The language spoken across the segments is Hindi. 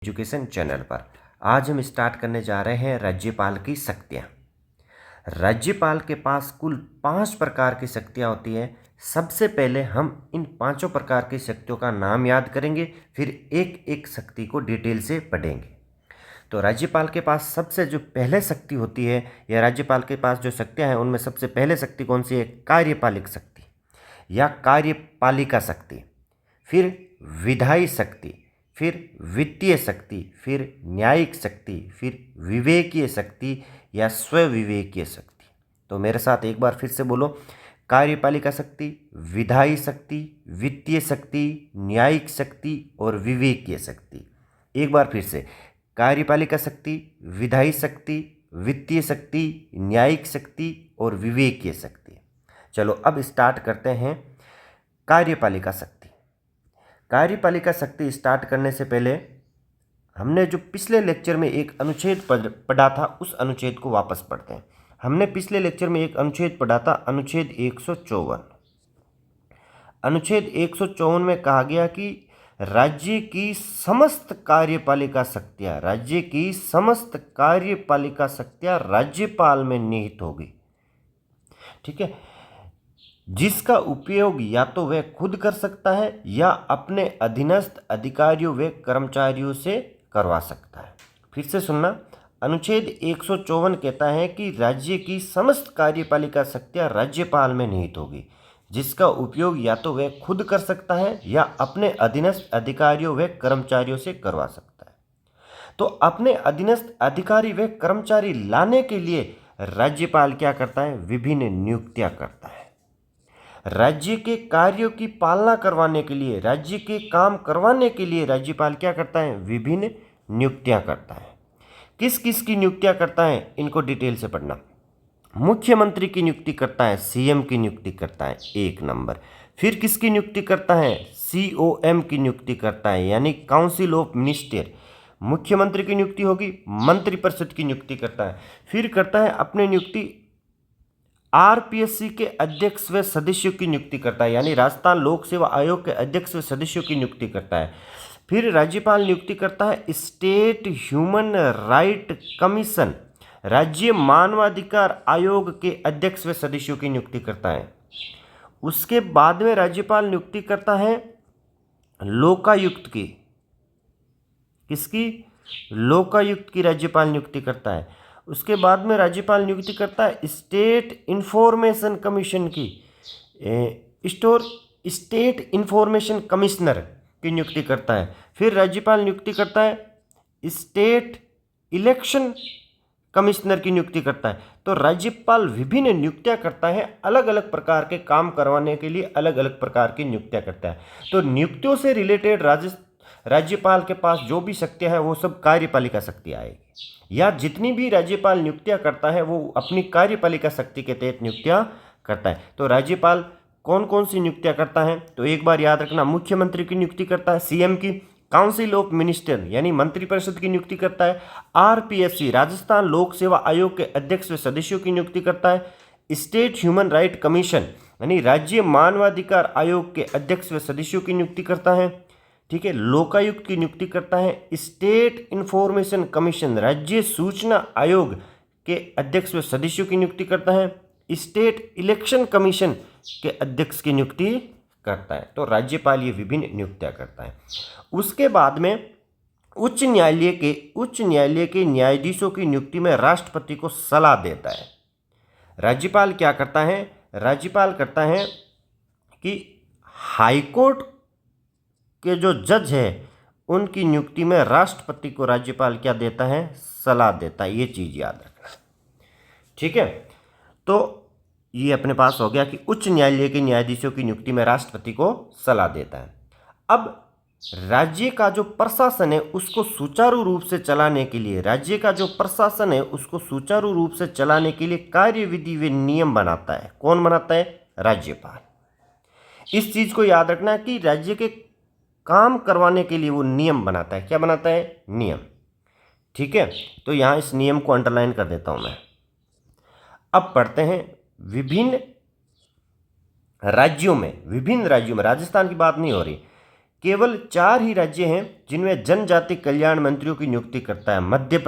एजुकेशन चैनल पर आज हम स्टार्ट करने जा रहे हैं राज्यपाल की शक्तियाँ। राज्यपाल के पास कुल 5 प्रकार की शक्तियाँ होती हैं। सबसे पहले हम इन 5 प्रकार की शक्तियों का नाम याद करेंगे, फिर एक एक शक्ति को डिटेल से पढ़ेंगे। तो राज्यपाल के पास सबसे जो पहले शक्ति होती है, या राज्यपाल के पास जो शक्तियाँ हैं उनमें सबसे पहले शक्ति कौन सी है? कार्यपालिक शक्ति या कार्यपालिका शक्ति, फिर विधायी शक्ति, फिर वित्तीय शक्ति, फिर न्यायिक शक्ति, फिर विवेकीय शक्ति या स्वविवेकीय शक्ति। तो मेरे साथ एक बार फिर से बोलो, कार्यपालिका शक्ति, विधायी शक्ति, वित्तीय शक्ति, न्यायिक शक्ति और विवेकीय शक्ति। एक बार फिर से, कार्यपालिका शक्ति, विधायी शक्ति, वित्तीय शक्ति, न्यायिक शक्ति और विवेकीय शक्ति। चलो अब स्टार्ट करते हैं कार्यपालिका शक्ति। कार्यपालिका शक्ति स्टार्ट करने से पहले हमने जो पिछले लेक्चर में एक अनुच्छेद पढ़ा था, उस अनुच्छेद को वापस पढ़ते हैं। हमने पिछले लेक्चर में एक अनुच्छेद पढ़ा था, अनुच्छेद 154। अनुच्छेद 154 में कहा गया कि राज्य की समस्त कार्यपालिका शक्तियाँ राज्यपाल में निहित होगी। ठीक है, जिसका उपयोग या तो वह खुद कर सकता है या अपने अधीनस्थ अधिकारियों व कर्मचारियों से करवा सकता है। फिर से सुनना, अनुच्छेद 154 कहता है कि राज्य की समस्त कार्यपालिका शक्तियाँ राज्यपाल में निहित होगी, जिसका उपयोग या तो वह खुद कर सकता है या अपने अधीनस्थ अधिकारियों व कर्मचारियों से करवा सकता है। तो अपने अधीनस्थ अधिकारी व कर्मचारी लाने के लिए राज्यपाल क्या करता है? विभिन्न नियुक्तियां करता है। राज्य के कार्यों की पालना करवाने के लिए, राज्य के काम करवाने के लिए राज्यपाल क्या करता है? विभिन्न नियुक्तियां करता है। किस किस की नियुक्तियां करता है, इनको डिटेल से पढ़ना। मुख्यमंत्री की नियुक्ति करता है, सीएम की नियुक्ति करता है, 1 नंबर। फिर किसकी नियुक्ति करता है? सीओएम की नियुक्ति करता है, यानी काउंसिल ऑफ मिनिस्टर। मुख्यमंत्री की नियुक्ति होगी, मंत्रिपरिषद की नियुक्ति करता है। फिर करता है अपने नियुक्ति आरपीएससी के अध्यक्ष व सदस्यों की नियुक्ति करता है, यानी राजस्थान लोक सेवा आयोग के अध्यक्ष व सदस्यों की नियुक्ति करता है। फिर राज्यपाल नियुक्ति करता है स्टेट ह्यूमन राइट कमीशन, राज्य मानवाधिकार आयोग के अध्यक्ष व सदस्यों की नियुक्ति करता है। उसके बाद में राज्यपाल नियुक्ति करता है लोकायुक्त की। किसकी? लोकायुक्त की राज्यपाल नियुक्ति करता है। उसके बाद में राज्यपाल नियुक्ति करता है स्टेट इंफॉर्मेशन कमीशन की, स्टेट इंफॉर्मेशन कमिश्नर की नियुक्ति करता है। फिर राज्यपाल नियुक्ति करता है स्टेट इलेक्शन कमिश्नर की नियुक्ति करता है। तो राज्यपाल विभिन्न नियुक्तियां करता है, अलग अलग प्रकार के काम करवाने के लिए अलग अलग प्रकार की नियुक्तियां करता है। तो नियुक्तियों से रिलेटेड राज्यपाल के पास जो भी शक्तियां हैं वो सब कार्यपालिका शक्ति आएगी, या जितनी भी राज्यपाल नियुक्तियां करता है वो अपनी कार्यपालिका शक्ति के तहत नियुक्तियां करता है। तो राज्यपाल कौन कौन सी नियुक्तियां करता है, तो एक बार याद रखना, मुख्यमंत्री की नियुक्ति करता है, सीएम की, काउंसिल ऑफ मिनिस्टर यानी मंत्रिपरिषद की नियुक्ति करता है, आरपीएससी राजस्थान लोक सेवा आयोग के अध्यक्ष व सदस्यों की नियुक्ति करता है, स्टेट ह्यूमन राइट कमीशन यानी राज्य मानवाधिकार आयोग के अध्यक्ष व सदस्यों की नियुक्ति करता है। ठीक है, लोकायुक्त की नियुक्ति करता है, स्टेट इंफॉर्मेशन कमीशन राज्य सूचना आयोग के अध्यक्ष व सदस्यों की नियुक्ति करता है, स्टेट इलेक्शन कमीशन के अध्यक्ष की नियुक्ति करता है। तो राज्यपाल ये विभिन्न नियुक्तियां करता है। उसके बाद में उच्च न्यायालय के न्यायाधीशों की नियुक्ति में राष्ट्रपति को सलाह देता है। राज्यपाल क्या करता है? राज्यपाल करता है कि हाईकोर्ट के जो जज है उनकी नियुक्ति में राष्ट्रपति को राज्यपाल क्या देता है? सलाह देता है। ये चीज याद रखना। ठीक है, तो ये अपने पास हो गया कि उच्च न्यायालय के न्यायाधीशों की नियुक्ति में राष्ट्रपति को सलाह देता है। अब राज्य का जो प्रशासन है उसको सुचारू रूप से चलाने के लिए, कार्यविधि व नियम बनाता है। कौन बनाता है? राज्यपाल। इस चीज को याद रखना है कि राज्य के काम करवाने के लिए वो नियम बनाता है। क्या बनाता है? नियम। ठीक है, तो यहां इस नियम को अंडरलाइन कर देता हूं मैं। अब पढ़ते हैं विभिन्न राज्यों में, राजस्थान की बात नहीं हो रही, केवल 4 ही राज्य हैं जिनमें जनजाति कल्याण मंत्रियों की नियुक्ति करता है। मध्य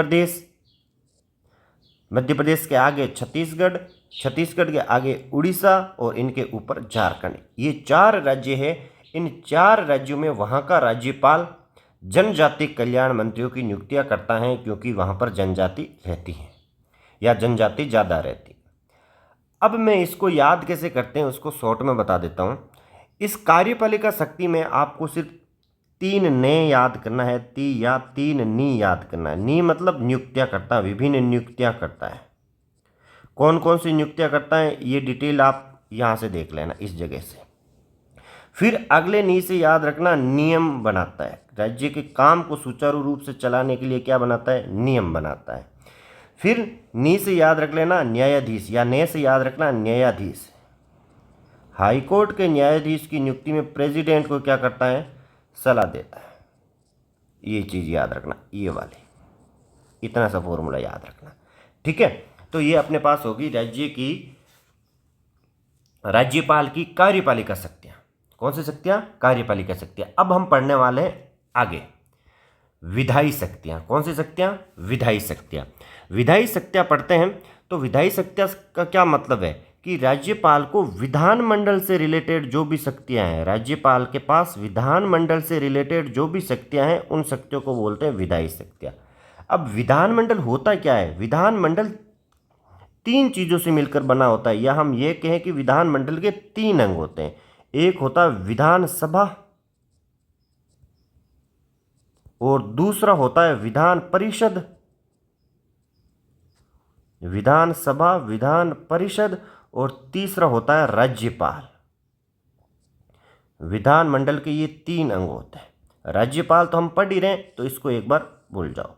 प्रदेश के आगे छत्तीसगढ़, छत्तीसगढ़ के आगे उड़ीसा और इनके ऊपर झारखंड। ये 4 राज्य हैं। इन 4 राज्यों में वहाँ का राज्यपाल जनजाति कल्याण मंत्रियों की नियुक्तियाँ करता है, क्योंकि वहाँ पर जनजाति रहती है या जनजाति ज़्यादा रहती है। अब मैं इसको याद कैसे करते हैं उसको शॉर्ट में बता देता हूँ। इस कार्यपालिका शक्ति में आपको सिर्फ 3 ने याद करना है, 3 नी याद करना है। नी मतलब नियुक्तियाँ करता है, विभिन्न नियुक्तियाँ करता है। कौन कौन सी नियुक्तियाँ करता है ये डिटेल आप यहाँ से देख लेना इस जगह से। फिर अगले नी से याद रखना, नियम बनाता है। राज्य के काम को सुचारू रूप से चलाने के लिए क्या बनाता है? नियम बनाता है। फिर नी से याद रख लेना न्यायाधीश, या ने से याद रखना न्यायाधीश। हाईकोर्ट के न्यायाधीश की नियुक्ति में प्रेसिडेंट को क्या करता है? सलाह देता है। ये चीज़ याद रखना, ये वाली, इतना सा फॉर्मूला याद रखना, ठीक है। तो ये अपने पास होगी राज्यपाल की कार्यपालिका शक्तियाँ। कौन सी शक्तियाँ? कार्यपालिका शक्तियाँ। अब हम पढ़ने वाले हैं आगे विधायी शक्तियाँ। कौन सी शक्तियाँ? विधायी शक्तियाँ। विधायी शक्तियाँ पढ़ते हैं तो विधायी शक्तियाँ का क्या मतलब है कि राज्यपाल को विधानमंडल से रिलेटेड जो भी शक्तियाँ हैं, राज्यपाल के पास विधानमंडल से रिलेटेड जो भी शक्तियाँ हैं, उन शक्तियों को बोलते हैं विधायी शक्तियाँ। अब विधानमंडल होता क्या है? विधानमंडल 3 चीज़ों से मिलकर बना होता है, या हम ये कहें कि विधानमंडल के 3 अंग होते हैं। एक होता है विधानसभा और दूसरा होता है विधान परिषद। विधानसभा, विधान परिषद और तीसरा होता है राज्यपाल। विधानमंडल के ये 3 अंग होते हैं। राज्यपाल तो हम पढ़ ही रहे हैं, तो इसको एक बार भूल जाओ।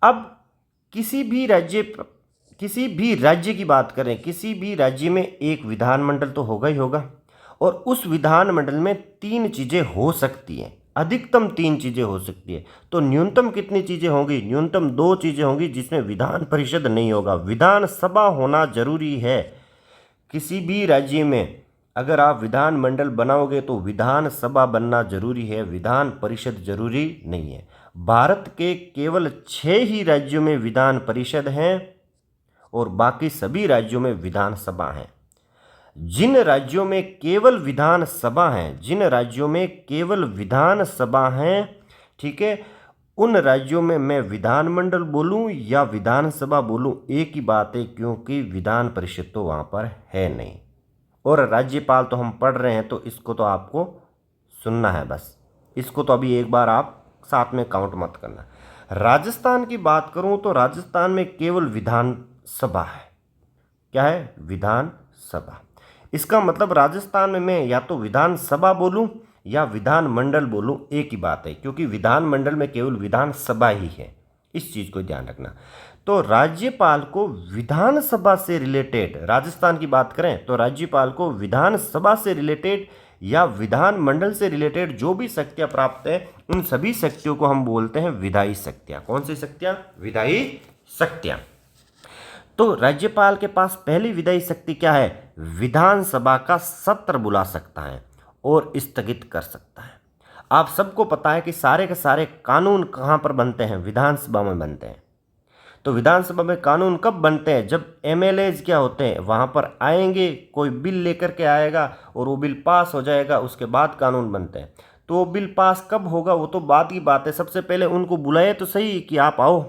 अब किसी भी राज्य की बात करें, किसी भी राज्य में एक विधानमंडल तो होगा ही होगा, और उस विधानमंडल में 3 चीज़ें हो सकती हैं, अधिकतम 3 चीज़ें हो सकती है। तो न्यूनतम कितनी चीज़ें होंगी? न्यूनतम 2 चीज़ें होंगी, जिसमें विधान परिषद नहीं होगा। विधानसभा होना जरूरी है। किसी भी राज्य में अगर आप विधानमंडल बनाओगे तो विधानसभा बनना जरूरी है, विधान परिषद जरूरी नहीं है। भारत के केवल 6 ही राज्यों में विधान परिषद हैं और बाकी सभी राज्यों में विधानसभा हैं। जिन राज्यों में केवल विधानसभा हैं, जिन राज्यों में केवल विधानसभा हैं, ठीक है, उन राज्यों में मैं विधानमंडल बोलूं या विधानसभा बोलूं, एक ही बात है, क्योंकि विधान परिषद तो वहाँ पर है नहीं। और राज्यपाल तो हम पढ़ रहे हैं, तो इसको तो आपको सुनना है बस। इसको तो अभी एक बार आप साथ में काउंट मत करना। राजस्थान की बात करूं तो राजस्थान में केवल विधानसभा है। क्या है? विधानसभा। इसका मतलब राजस्थान में मैं या तो विधानसभा बोलूं या विधानमंडल बोलूं, एक ही बात है, क्योंकि विधानमंडल में केवल विधानसभा ही है। इस चीज़ को ध्यान रखना। तो राज्यपाल को विधानसभा से रिलेटेड, राजस्थान की बात करें तो राज्यपाल को विधानसभा से रिलेटेड या विधानमंडल से रिलेटेड जो भी शक्तियाँ प्राप्त है, उन सभी शक्तियों को हम बोलते हैं विधायी शक्तियाँ। कौन सी शक्तियाँ? विधायी शक्तियाँ। तो राज्यपाल के पास पहली विधायी शक्ति क्या है? विधानसभा का सत्र बुला सकता है और स्थगित कर सकता है। आप सबको पता है कि सारे के सारे कानून कहाँ पर बनते हैं? विधानसभा में बनते हैं। तो विधानसभा में कानून कब बनते हैं? जब एमएलएज क्या होते हैं वहाँ पर आएंगे, कोई बिल लेकर के आएगा और वो बिल पास हो जाएगा, उसके बाद कानून बनते हैं। तो वो बिल पास कब होगा वो तो बाद की बात है। सबसे पहले उनको बुलाए तो सही कि आप आओ,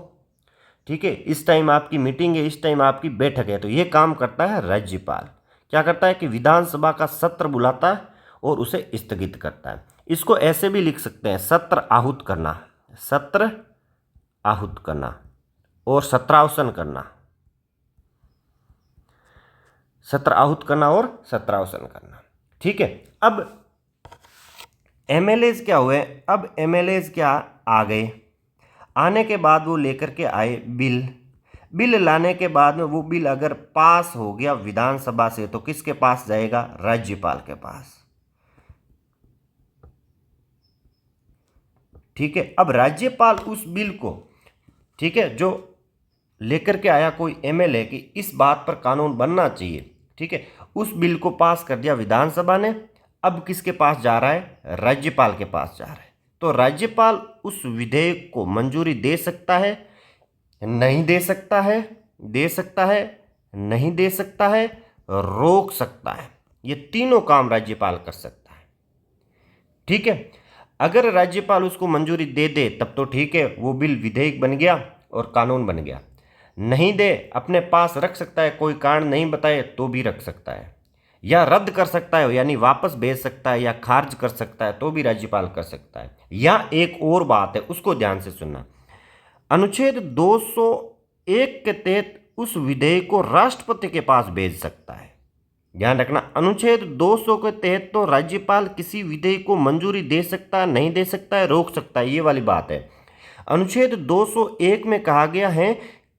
ठीक है, इस टाइम आपकी मीटिंग है, इस टाइम आपकी बैठक है। तो ये काम करता है राज्यपाल। क्या करता है कि विधानसभा का सत्र बुलाता है और उसे स्थगित करता है। इसको ऐसे भी लिख सकते हैं, सत्र आहूत करना, सत्र आहूत करना और सत्रावसन करना, सत्र आहूत करना और सत्रावसन करना, ठीक है। अब एमएलएज क्या हुए? अब एमएलएज क्या आ गए, आने के बाद वो लेकर के आए बिल लाने के बाद में वो बिल अगर पास हो गया विधानसभा से तो किसके पास जाएगा? राज्यपाल के पास, ठीक है। अब राज्यपाल उस बिल को, ठीक है, जो लेकर के आया कोई एमएलए कि इस बात पर कानून बनना चाहिए, ठीक है, उस बिल को पास कर दिया विधानसभा ने। अब किसके पास जा रहा है? राज्यपाल के पास जा रहा है। तो राज्यपाल उस विधेयक को मंजूरी दे सकता है, नहीं दे सकता है, दे सकता है, नहीं दे सकता है, रोक सकता है। ये तीनों काम राज्यपाल कर सकता है। ठीक है, अगर राज्यपाल उसको मंजूरी दे दे तब तो ठीक है, वो बिल विधेयक बन गया और कानून बन गया। नहीं दे, अपने पास रख सकता है, कोई कारण नहीं बताए तो भी रख सकता है, या रद्द कर सकता है यानी वापस भेज सकता है, या खारिज कर सकता है तो भी राज्यपाल कर सकता है। या एक और बात है, उसको ध्यान से सुनना। अनुच्छेद 201 के तहत उस विधेयक को राष्ट्रपति के पास भेज सकता है। ध्यान रखना, अनुच्छेद 200 के तहत तो राज्यपाल किसी विधेयक को मंजूरी दे सकता है, नहीं दे सकता है, रोक सकता है, ये वाली बात है। अनुच्छेद 201 में कहा गया है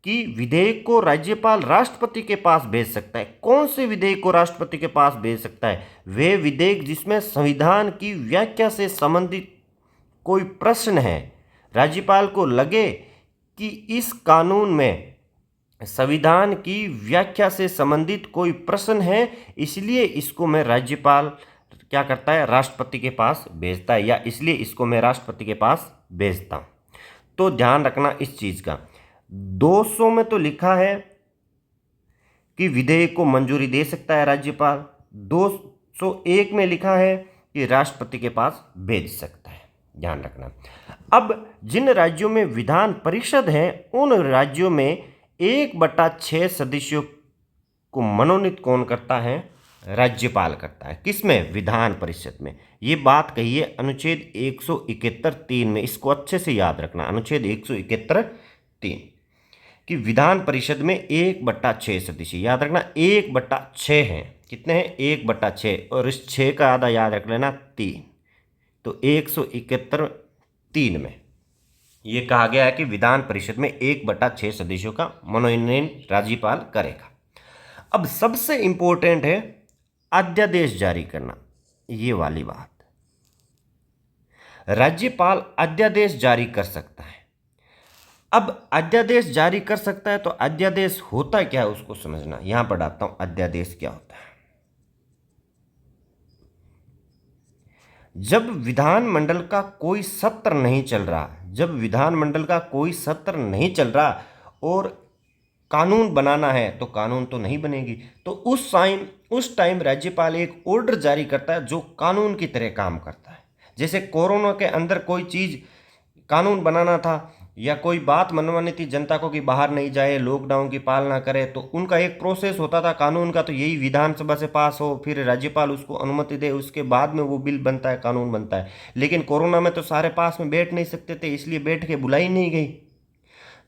कि विधेयक को राज्यपाल राष्ट्रपति के पास भेज सकता है। कौन से विधेयक को राष्ट्रपति के पास भेज सकता है? वे विधेयक जिसमें संविधान की व्याख्या से संबंधित कोई प्रश्न है, राज्यपाल को लगे कि इस कानून में संविधान की व्याख्या से संबंधित कोई प्रश्न है, इसलिए इसको मैं राज्यपाल क्या करता है? राष्ट्रपति के पास भेजता है, या इसलिए इसको मैं राष्ट्रपति के पास भेजता हूँ। तो ध्यान रखना इस चीज़ का। 200 में तो लिखा है कि विधेयक को मंजूरी दे सकता है राज्यपाल, 201 में लिखा है कि राष्ट्रपति के पास भेज सकता है। ध्यान रखना। अब जिन राज्यों में विधान परिषद है, उन राज्यों में 1/6 सदस्यों को मनोनीत कौन करता है? राज्यपाल करता है। किसमें? विधान परिषद में। ये बात कही है अनुच्छेद 171(3) में, इसको अच्छे से याद रखना। अनुच्छेद 171(3) कि विधान परिषद में 1/6 सदस्य, याद रखना 1/6 हैं। कितने हैं? 1/6, और इस 6 का आधा याद रख लेना 3। तो 171(3) में ये कहा गया है कि विधान परिषद में 1/6 सदस्यों का मनोनयन राज्यपाल करेगा। अब सबसे इंपॉर्टेंट है अध्यादेश जारी करना, ये वाली बात। राज्यपाल अध्यादेश जारी कर सकता है। अब अध्यादेश जारी कर सकता है तो अध्यादेश होता क्या है उसको समझना। यहां पर बताता हूं अध्यादेश क्या होता है। जब विधानमंडल का कोई सत्र नहीं चल रहा, जब विधानमंडल का कोई सत्र नहीं चल रहा और कानून बनाना है, तो कानून तो नहीं बनेगी, तो उस टाइम राज्यपाल एक ऑर्डर जारी करता है जो कानून की तरह काम करता है। जैसे कोरोना के अंदर कोई चीज़ कानून बनाना था या कोई बात मनवानी थी जनता को कि बाहर नहीं जाए, लॉकडाउन की पालना करे, तो उनका एक प्रोसेस होता था कानून का, तो यही विधानसभा से पास हो, फिर राज्यपाल उसको अनुमति दे, उसके बाद में वो बिल बनता है, कानून बनता है। लेकिन कोरोना में तो सारे पास में बैठ नहीं सकते थे, इसलिए बैठ के बुलाई नहीं गई।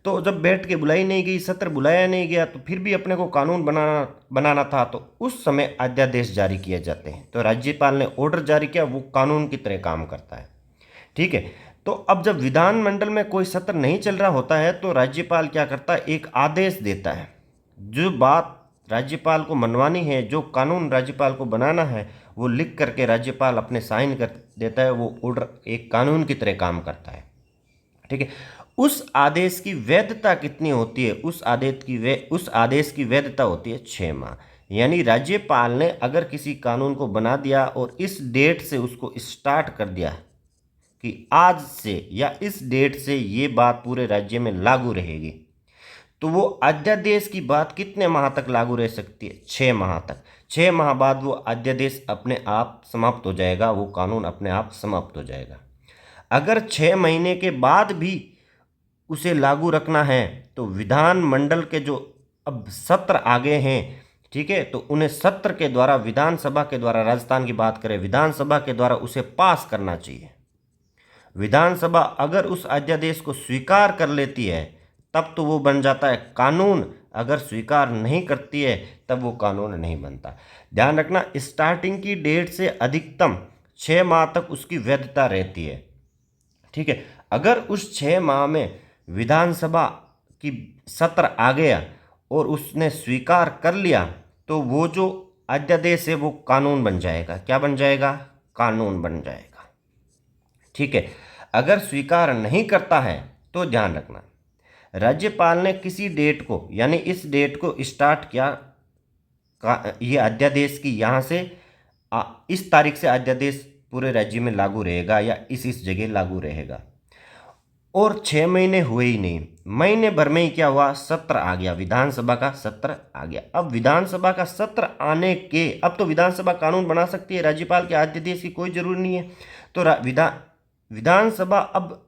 तो जब बैठ के बुलाई नहीं गई, सत्र बुलाया नहीं गया, तो फिर भी अपने को कानून बनाना था, तो उस समय अध्यादेश जारी किए जाते हैं। तो राज्यपाल ने ऑर्डर जारी किया, वो कानून की तरह काम करता है। ठीक है, तो अब जब विधानमंडल में कोई सत्र नहीं चल रहा होता है तो राज्यपाल क्या करता है? एक आदेश देता है। जो बात राज्यपाल को मनवानी है, जो कानून राज्यपाल को बनाना है, वो लिख करके राज्यपाल अपने साइन कर देता है। वो ऑर्डर एक कानून की तरह काम करता है। ठीक है, उस आदेश की वैधता कितनी होती है? उस आदेश की वैधता होती है 6 माह। यानी राज्यपाल ने अगर किसी कानून को बना दिया और इस डेट से उसको स्टार्ट कर दिया कि आज से या इस डेट से ये बात पूरे राज्य में लागू रहेगी, तो वो अध्यादेश की बात कितने माह तक लागू रह सकती है? 6 माह तक। 6 माह बाद वो अध्यादेश अपने आप समाप्त हो जाएगा, वो कानून अपने आप समाप्त हो जाएगा। अगर 6 महीने के बाद भी उसे लागू रखना है तो विधानमंडल के जो अब सत्र आगे हैं, ठीक है, तो उन्हें सत्र के द्वारा, विधानसभा के द्वारा, राजस्थान की बात करें, विधानसभा के द्वारा उसे पास करना चाहिए। विधानसभा अगर उस अध्यादेश को स्वीकार कर लेती है तब तो वो बन जाता है कानून, अगर स्वीकार नहीं करती है तब वो कानून नहीं बनता। ध्यान रखना, स्टार्टिंग की डेट से अधिकतम 6 माह तक उसकी वैधता रहती है। ठीक है, अगर उस 6 माह में विधानसभा की सत्र आ गया और उसने स्वीकार कर लिया तो वो जो अध्यादेश है वो कानून बन जाएगा। क्या बन जाएगा? कानून बन जाएगा। ठीक है, अगर स्वीकार नहीं करता है तो ध्यान रखना, राज्यपाल ने किसी डेट को, यानी इस डेट को स्टार्ट किया ये अध्यादेश की, यहाँ से इस तारीख से अध्यादेश पूरे राज्य में लागू रहेगा या इस जगह लागू रहेगा। और 6 महीने हुए ही नहीं, महीने भर में ही क्या हुआ, सत्र आ गया, विधानसभा का सत्र आ गया। अब विधानसभा का सत्र आने के, अब तो विधानसभा कानून बना सकती है, राज्यपाल के अध्यादेश की कोई जरूरी नहीं है। तो विधानसभा अब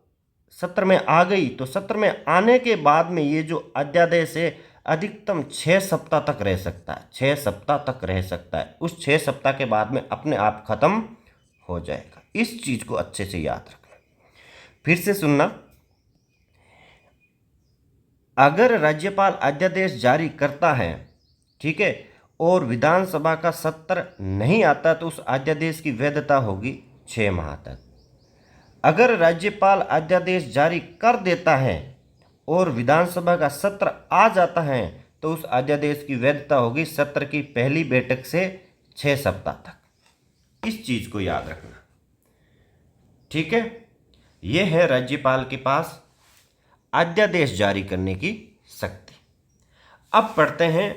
सत्र में आ गई, तो सत्र में आने के बाद में ये जो अध्यादेश है अधिकतम 6 सप्ताह तक रह सकता है, 6 सप्ताह तक रह सकता है। उस 6 सप्ताह के बाद में अपने आप खत्म हो जाएगा। इस चीज को अच्छे से याद रखना। फिर से सुनना, अगर राज्यपाल अध्यादेश जारी करता है, ठीक है, और विधानसभा का सत्र नहीं आता तो उस अध्यादेश की वैधता होगी 6 माह तक। अगर राज्यपाल अध्यादेश जारी कर देता है और विधानसभा का सत्र आ जाता है तो उस अध्यादेश की वैधता होगी सत्र की पहली बैठक से 6 सप्ताह तक। इस चीज को याद रखना, ठीक है। यह है राज्यपाल के पास अध्यादेश जारी करने की शक्ति। अब पढ़ते हैं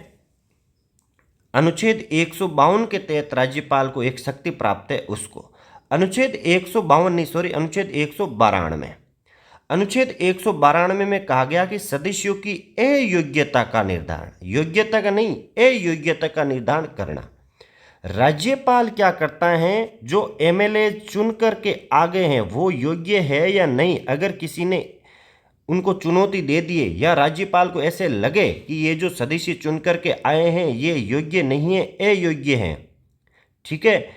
अनुच्छेद 152 के तहत राज्यपाल को एक शक्ति प्राप्त है उसको। अनुच्छेद 152 नहीं, सॉरी, अनुच्छेद 192। अनुच्छेद 192 में कहा गया कि सदस्यों की अयोग्यता का निर्धारण, योग्यता का नहीं, अयोग्यता का निर्धारण करना। राज्यपाल क्या करता है, जो एमएलए चुन करके आ गए हैं वो योग्य है या नहीं, अगर किसी ने उनको चुनौती दे दिए या राज्यपाल को ऐसे लगे कि ये जो सदस्य चुन करके आए हैं ये योग्य नहीं है, अयोग्य हैं, ठीक है,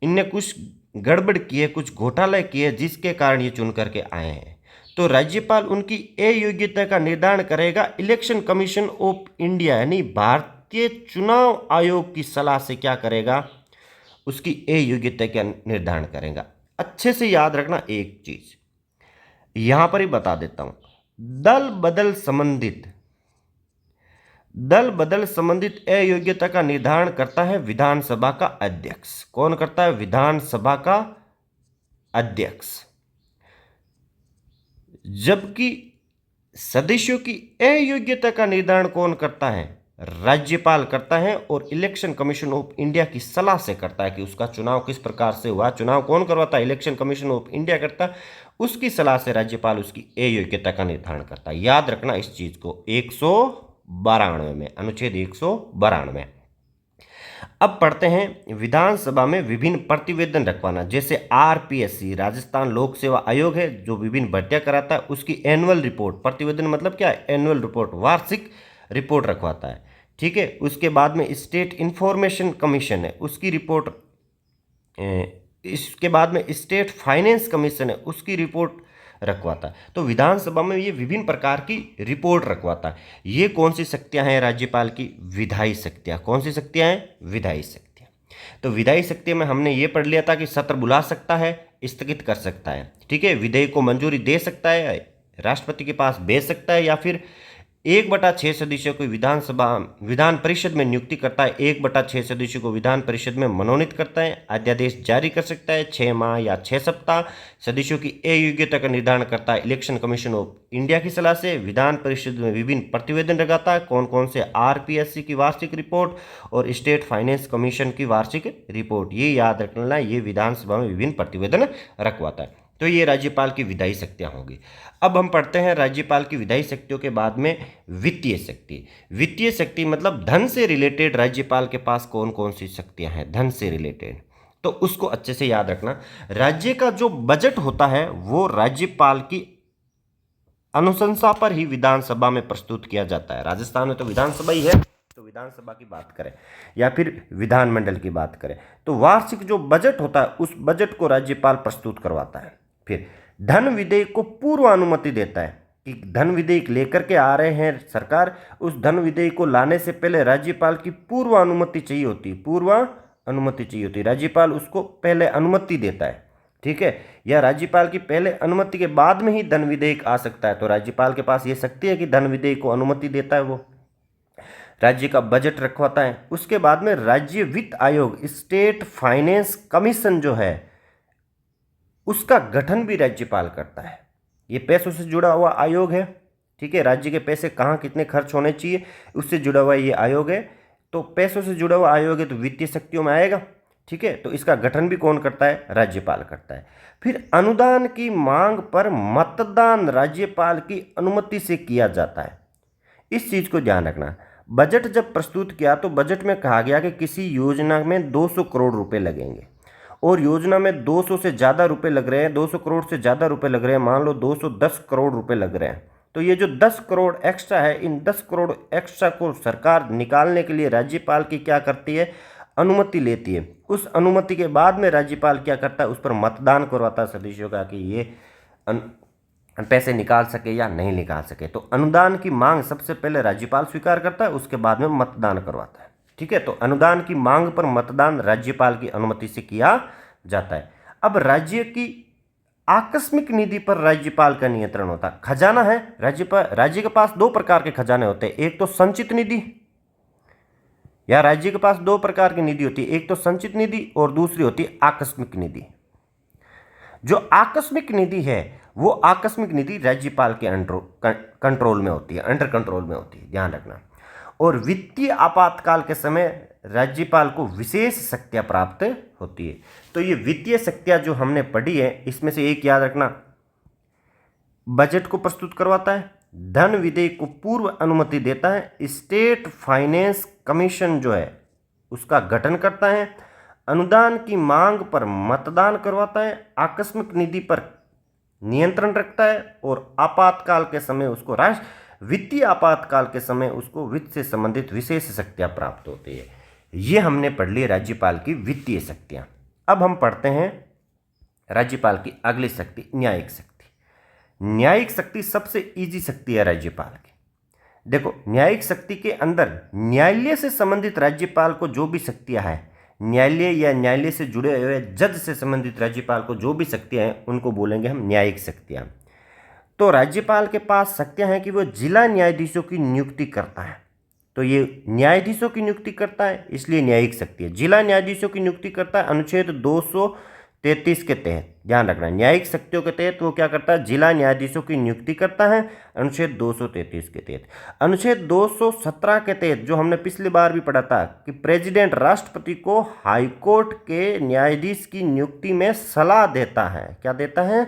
इनने कुछ गड़बड़ की है, कुछ घोटाला किए जिसके कारण ये चुन करके आए हैं, तो राज्यपाल उनकी अयोग्यता का निर्धारण करेगा। इलेक्शन कमीशन ऑफ इंडिया यानी भारतीय चुनाव आयोग की सलाह से क्या करेगा, उसकी अयोग्यता का निर्धारण करेगा। अच्छे से याद रखना एक चीज, यहां पर ही बता देता हूं, दल बदल संबंधित अयोग्यता का निर्धारण करता है विधानसभा का अध्यक्ष। कौन करता है, विधानसभा का अध्यक्ष। जबकि सदस्यों की अयोग्यता का निर्धारण कौन करता है, राज्यपाल करता है, और इलेक्शन कमीशन ऑफ इंडिया की सलाह से करता है कि उसका चुनाव किस प्रकार से हुआ। चुनाव कौन करवाता है, इलेक्शन कमीशन ऑफ इंडिया करता है, उसकी सलाह से राज्यपाल उसकी अयोग्यता का निर्धारण करता है। याद रखना इस चीज को, 192 में, अनुच्छेद 192। अब पढ़ते हैं विधानसभा में विभिन्न प्रतिवेदन रखवाना, जैसे आरपीएससी, राजस्थान लोक सेवा आयोग है जो विभिन्न भर्तियां कराता है, उसकी एनुअल रिपोर्ट, प्रतिवेदन मतलब क्या है, एनुअल रिपोर्ट, वार्षिक रिपोर्ट रखवाता है, ठीक है। उसके बाद में स्टेट इंफॉर्मेशन कमीशन है, उसकी रिपोर्ट, इसके बाद में स्टेट फाइनेंस कमीशन है, उसकी रिपोर्ट रखवाता है। तो विधानसभा में ये विभिन्न प्रकार की रिपोर्ट रखवाता है। ये कौन सी शक्तियां हैं राज्यपाल की, विधायी शक्तियां। कौन सी शक्तियां हैं, विधायी शक्तियां। तो विधायी शक्तियों में हमने ये पढ़ लिया था कि सत्र बुला सकता है, स्थगित कर सकता है, ठीक है, विधेयक को मंजूरी दे सकता है, राष्ट्रपति के पास भेज सकता है, या फिर 1/6 सदस्यों को विधान परिषद में नियुक्ति करता है, 1/6 सदस्यों को विधान परिषद में मनोनीत करता है, अध्यादेश जारी कर सकता है 6 माह या 6 सप्ताह, सदस्यों की अयोग्यता का निर्धारण करता है इलेक्शन कमीशन ऑफ इंडिया की सलाह से, विधान परिषद में विभिन्न प्रतिवेदन लगाता है, कौन कौन से, आरपीएससी की वार्षिक रिपोर्ट और स्टेट फाइनेंस कमीशन की वार्षिक रिपोर्ट। ये याद रखना, ये विधानसभा में विभिन्न प्रतिवेदन रखवाता है। तो ये राज्यपाल की विधायी शक्तियां होंगी। अब हम पढ़ते हैं राज्यपाल की विधायी शक्तियों के बाद में वित्तीय शक्ति। वित्तीय शक्ति मतलब धन से रिलेटेड राज्यपाल के पास कौन कौन सी शक्तियां हैं, धन से रिलेटेड, तो उसको अच्छे से याद रखना। राज्य का जो बजट होता है वो राज्यपाल की अनुशंसा पर ही विधानसभा में प्रस्तुत किया जाता है। राजस्थान में तो विधानसभा ही है, तो विधानसभा की बात करें या फिर विधानमंडल की बात करें तो वार्षिक जो बजट होता है उस बजट को राज्यपाल प्रस्तुत करवाता है। फिर धन विधेयक को पूर्व अनुमति देता है कि धन विधेयक लेकर के आ रहे हैं सरकार, उस धन विधेयक को लाने से पहले राज्यपाल की पूर्व अनुमति चाहिए होती है, पूर्व अनुमति चाहिए होती है, राज्यपाल उसको पहले अनुमति देता है, ठीक है, या राज्यपाल की पहले अनुमति के बाद में ही धन विधेयक आ सकता है। तो राज्यपाल के पास ये शक्ति है कि धन विधेयक को अनुमति देता है, वो राज्य का बजट रखवाता है। उसके बाद में राज्य वित्त आयोग, स्टेट फाइनेंस कमीशन जो है उसका गठन भी राज्यपाल करता है। ये पैसों से जुड़ा हुआ आयोग है, ठीक है, राज्य के पैसे कहाँ कितने खर्च होने चाहिए उससे जुड़ा हुआ ये आयोग है। तो पैसों से जुड़ा हुआ आयोग है तो वित्तीय शक्तियों में आएगा। ठीक है, तो इसका गठन भी कौन करता है? राज्यपाल करता है। फिर अनुदान की मांग पर मतदान राज्यपाल की अनुमति से किया जाता है। इस चीज को ध्यान रखना। बजट जब प्रस्तुत किया तो बजट में कहा गया कि किसी योजना में 200 करोड़ रुपए लगेंगे और योजना में 200 से ज़्यादा रुपए लग रहे हैं, 200 करोड़ से ज़्यादा रुपए लग रहे हैं, मान लो 210 करोड़ रुपए लग रहे हैं, तो ये जो 10 करोड़ एक्स्ट्रा है, इन 10 करोड़ एक्स्ट्रा को सरकार निकालने के लिए राज्यपाल की क्या करती है? अनुमति लेती है। उस अनुमति के बाद में राज्यपाल क्या करता है? उस पर मतदान करवाता है सदस्यों का कि ये पैसे निकाल सके या नहीं निकाल सके। तो अनुदान की मांग सबसे पहले राज्यपाल स्वीकार करता है, उसके बाद में मतदान करवाता है। ठीक है, तो अनुदान की मांग पर मतदान राज्यपाल की अनुमति से किया जाता है। अब राज्य की आकस्मिक निधि पर राज्यपाल का नियंत्रण होता है। खजाना है राज्य के पास दो प्रकार के खजाने होते हैं, एक तो संचित निधि, या राज्य के पास दो प्रकार की निधि होती है, एक तो संचित निधि और दूसरी होती है आकस्मिक निधि। जो आकस्मिक निधि है वो आकस्मिक निधि राज्यपाल के कंट्रोल में होती है, अंडर कंट्रोल में होती है, ध्यान रखना। और वित्तीय आपातकाल के समय राज्यपाल को विशेष शक्तियां प्राप्त होती है। तो ये वित्तीय शक्तियां जो हमने पढ़ी है, इसमें से एक याद रखना, बजट को प्रस्तुत करवाता है, धन विधेयक को पूर्व अनुमति देता है, स्टेट फाइनेंस कमीशन जो है उसका गठन करता है, अनुदान की मांग पर मतदान करवाता है, आकस्मिक निधि पर नियंत्रण रखता है और आपातकाल के समय उसको वित्तीय आपातकाल के समय उसको वित्त से संबंधित विशेष शक्तियां प्राप्त होती है। ये हमने पढ़ ली राज्यपाल की वित्तीय शक्तियां। अब हम पढ़ते हैं राज्यपाल की अगली शक्ति, न्यायिक शक्ति। न्यायिक शक्ति सबसे इजी शक्ति है राज्यपाल की। देखो, न्यायिक शक्ति के अंदर न्यायालय से संबंधित राज्यपाल को जो भी शक्तियां हैं, न्यायालय या न्यायालय से जुड़े हुए जज से संबंधित राज्यपाल को जो भी शक्तियां हैं उनको बोलेंगे हम न्यायिक शक्तियां। तो राज्यपाल के पास शक्तियां हैं कि वो जिला न्यायाधीशों की नियुक्ति करता है। तो ये न्यायाधीशों की नियुक्ति करता है, इसलिए न्यायिक शक्ति है। जिला न्यायाधीशों की नियुक्ति करता है अनुच्छेद 233 के तहत, ध्यान रखना, न्यायिक शक्तियों के तहत वो क्या करता है? जिला न्यायाधीशों की नियुक्ति करता है अनुच्छेद 233 के तहत। अनुच्छेद 217 के तहत जो हमने पिछली बार भी पढ़ा था कि प्रेसिडेंट राष्ट्रपति को हाईकोर्ट के न्यायाधीश की नियुक्ति में सलाह देता है। क्या देता है?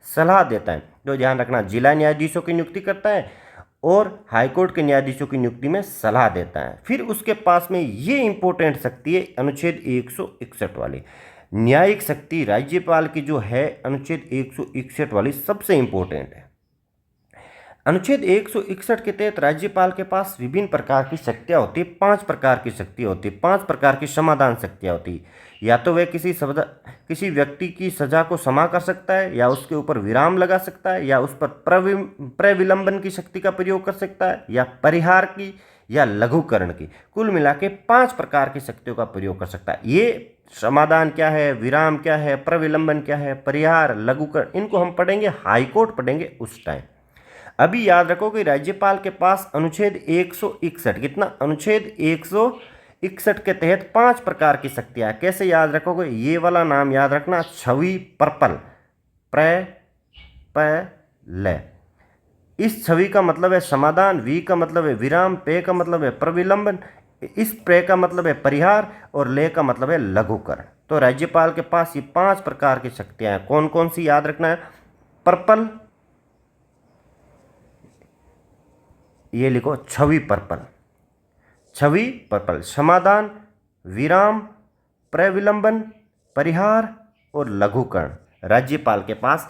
सलाह देता है। तो ध्यान रखना, जिला न्यायाधीशों की नियुक्ति करता है और हाईकोर्ट के न्यायाधीशों की नियुक्ति में सलाह देता है। फिर उसके पास में ये इंपॉर्टेंट शक्ति है अनुच्छेद 161 वाली। न्यायिक शक्ति राज्यपाल की जो है अनुच्छेद 161 वाली सबसे इंपॉर्टेंट है। अनुच्छेद 161 के तहत राज्यपाल के पास विभिन्न प्रकार की शक्तियां होती है, 5 प्रकार की शक्तियां होती है, 5 प्रकार की समाधान शक्तियां होती है। या तो वह किसी व्यक्ति की सजा को क्षमा कर सकता है, या उसके ऊपर विराम लगा सकता है, या उस पर प्रविलंबन की शक्ति का प्रयोग कर सकता है, या परिहार की, या लघुकरण की। कुल मिला के 5 प्रकार की शक्तियों का प्रयोग कर सकता है। ये समाधान क्या है, विराम क्या है, प्रविलंबन क्या है, परिहार, लघुकरण, इनको हम पढ़ेंगे, हाईकोर्ट पढ़ेंगे उस टाइम। अभी याद रखो कि राज्यपाल के पास अनुच्छेद 161, कितना? अनुच्छेद 161 के तहत 5 प्रकार की शक्तियां हैं। कैसे याद रखोगे? ये वाला नाम याद रखना, छवि पर्पल, ल। इस छवि का मतलब है समाधान, वी का मतलब है विराम, पे का मतलब है प्रविलंबन, इस प्रे का मतलब है परिहार और ले का मतलब है लघुकरण। तो राज्यपाल के पास ये 5 प्रकार की शक्तियां हैं। कौन कौन सी याद रखना है? पर्पल, ये लिखो, छवि पर्पल, छवि पर्पल, समाधान, विराम, प्रविलंबन, परिहार और लघुकरण। राज्यपाल के पास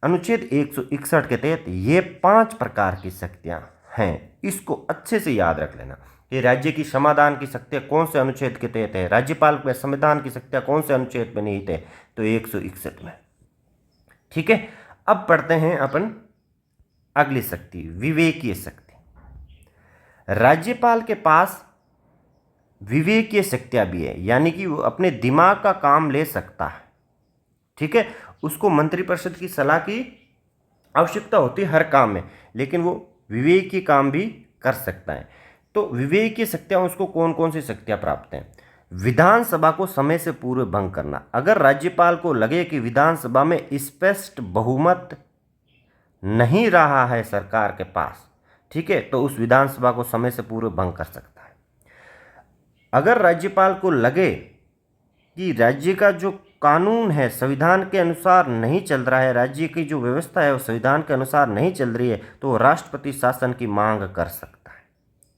अनुच्छेद 161 के तहत ये 5 प्रकार की शक्तियां हैं। इसको अच्छे से याद रख लेना कि राज्य की समाधान की शक्तियां कौन से अनुच्छेद के तहत है, राज्यपाल में संविधान की शक्तियां कौन से अनुच्छेद में निहित है, तो 161 में। ठीक है, अब पढ़ते हैं अपन अगली शक्ति, विवेकीय शक्ति। राज्यपाल के पास विवेकीय शक्तियां भी है, यानी कि वो अपने दिमाग का काम ले सकता है। ठीक है, उसको मंत्रिपरिषद की सलाह की आवश्यकता होती है हर काम में, लेकिन वो विवेकीय काम भी कर सकता है। तो विवेकीय शक्तियां उसको कौन कौन सी शक्तियां प्राप्त हैं? विधानसभा को समय से पूर्व भंग करना। अगर राज्यपाल को लगे कि विधानसभा में स्पष्ट बहुमत नहीं रहा है सरकार के पास, ठीक है, तो उस विधानसभा को समय से पूर्व भंग कर सकता है। अगर राज्यपाल को लगे कि राज्य का जो कानून है संविधान के अनुसार नहीं चल रहा है, राज्य की जो व्यवस्था है वो संविधान के अनुसार नहीं चल रही है, तो वो राष्ट्रपति शासन की मांग कर सकता है।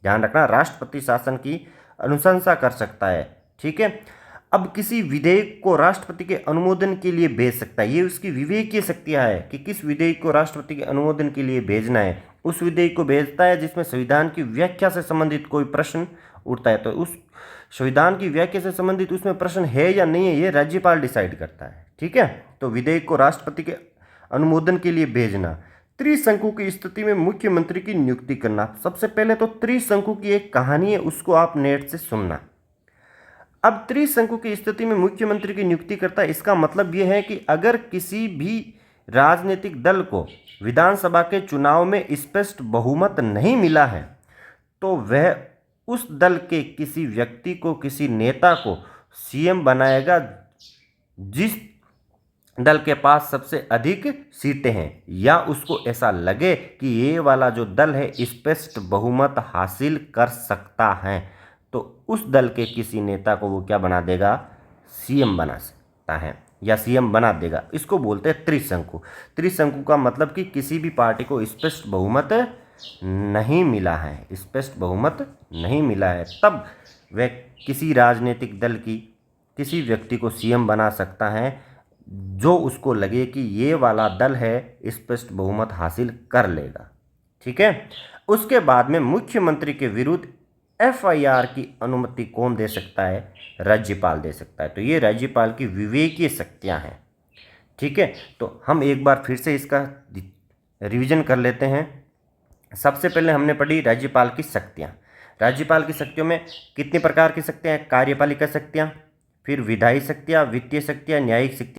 ध्यान रखना, राष्ट्रपति शासन की अनुशंसा कर सकता है। ठीक है। अब किसी विधेयक को राष्ट्रपति के अनुमोदन के लिए भेज सकता है, ये उसकी विवेकीय शक्तियां है कि किस विधेयक को राष्ट्रपति के अनुमोदन के लिए भेजना है। उस विधेयक को भेजता है जिसमें संविधान की व्याख्या से संबंधित कोई प्रश्न उठता है, तो उस संविधान की व्याख्या से संबंधित उसमें प्रश्न है या नहीं है, ये राज्यपाल डिसाइड करता है। ठीक है। तो विधेयक को राष्ट्रपति के अनुमोदन के लिए भेजना। त्रिशंकु की स्थिति में मुख्यमंत्री की नियुक्ति करना। सबसे पहले तो त्रिशंकु की एक कहानी है, उसको आप नेट से सुनना। अब त्रिशंकु की स्थिति में मुख्यमंत्री की नियुक्ति करता है, इसका मतलब यह है कि अगर किसी भी राजनीतिक दल को विधानसभा के चुनाव में स्पष्ट बहुमत नहीं मिला है, तो वह उस दल के किसी व्यक्ति को, किसी नेता को सीएम बनाएगा जिस दल के पास सबसे अधिक सीटें हैं, या उसको ऐसा लगे कि ये वाला जो दल है स्पष्ट बहुमत हासिल कर सकता है, तो उस दल के किसी नेता को वो क्या बना देगा, सीएम बना सकता है या सीएम बना देगा। इसको बोलते हैं त्रिशंकु। त्रिशंकु का मतलब कि किसी भी पार्टी को स्पष्ट बहुमत नहीं मिला है, स्पष्ट बहुमत नहीं मिला है, तब वह किसी राजनीतिक दल की किसी व्यक्ति को सीएम बना सकता है जो उसको लगे कि ये वाला दल है स्पष्ट बहुमत हासिल कर लेगा। ठीक है। उसके बाद में मुख्यमंत्री के विरुद्ध एफआईआर की अनुमति कौन दे सकता है, राज्यपाल दे सकता है। तो ये राज्यपाल की विवेकीय शक्तियां हैं। ठीक है। तो हम एक बार फिर से इसका रिवीजन कर लेते हैं। सबसे पहले हमने पढ़ी राज्यपाल की शक्तियां। राज्यपाल की शक्तियों में कितने प्रकार की शक्तियां हैं, कार्यपालिका शक्तियां, फिर विधायी शक्तियां, वित्तीय शक्तियां, न्यायिक शक्तियां।